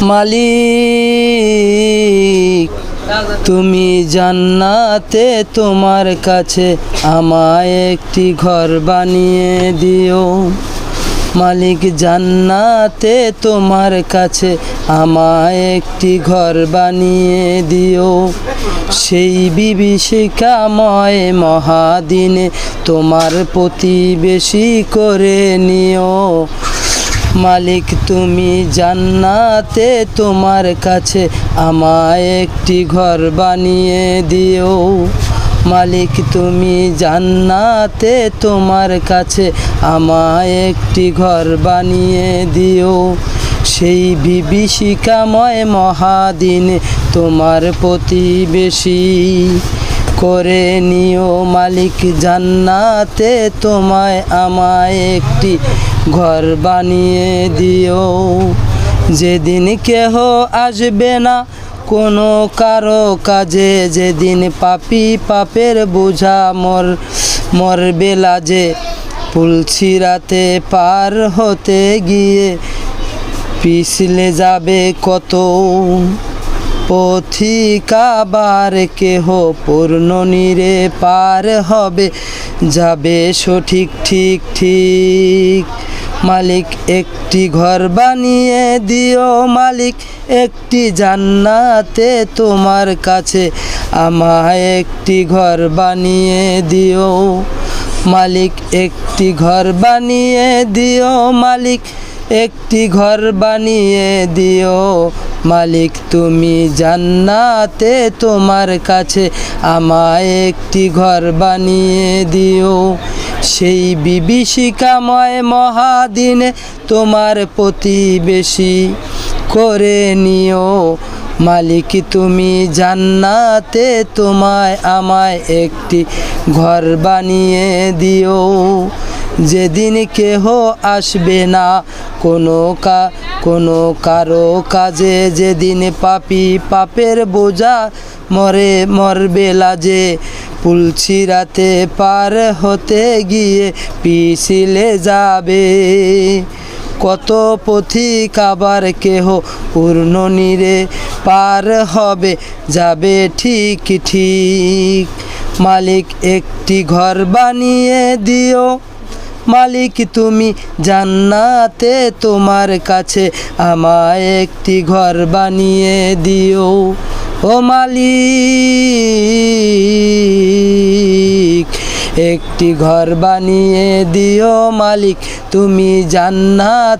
মালিক তুমি জান্নাতে তোমার কাছে আমায় একটি ঘর বানিয়ে দিও। মালিক জান্নাতে তোমার কাছে আমায় একটি ঘর বানিয়ে দিও। সেই বিভীষিকাময় মহাদিনে তোমার প্রতিবেশী করে নিও। মালিক তুমি জান্নাতে তোমার কাছে আমায় একটি ঘর বানিয়ে দিও। মালিক তুমি জান্নাতে তোমার কাছে আমায় একটি ঘর বানিয়ে দিও। সেই বিভীষিকাময় মহাদিনে তোমার প্রতিবেশী করে নিও। মালিক জান্নাতে তোমায় আমায় একটি ঘর বানিয়ে দিও। যেদিন কেহ আসবে না কোনো কারো কাজে, যেদিন পাপী পাপের বোঝা মরবে লাজে। পুলছিরাতে পার হতে গিয়ে পিছলে যাবে কত, পথিকাবার কেহ পূর্ণ নীরে পার হবে যাবে সঠিক ঠিক ঠিক। মালিক একটি ঘর বানিয়ে দিও। মালিক একটি জান্নাতে তোমার কাছে আমায় একটি ঘর বানিয়ে দিও। মালিক একটি ঘর বানিয়ে দিও। মালিক একটি ঘর বানিয়ে দিও। মালিক তুমি জান্নাতে তোমার কাছে আমায় একটি ঘর বানিয়ে দিও। সেই বিভীষিকাময় মহাদিনে তোমার প্রতিবেশী করে নিও। মালিক তুমি জান্নাতে তোমায় আমায় একটি ঘর বানিয়ে দিও। যেদিন কেহ আসবে না কোনো কারো কাজে, যেদিন পাপী পাপের বোঝা মরবে লাজে। পুলছিরাতে পার হতে গিয়ে পিছলে যাবে কত, পথিক আবার কেহ পূর্ণ নীরে পার হবে যাবে ঠিক ঠিক। মালিক একটি ঘর বানিয়ে দিও। মালিক তুমি জান্নাতে তোমার কাছে আমায় একটি ঘর বানিয়ে দিও। ও মালিক একটি ঘর বানিয়ে দিও। মালিক তুমি জান্নাত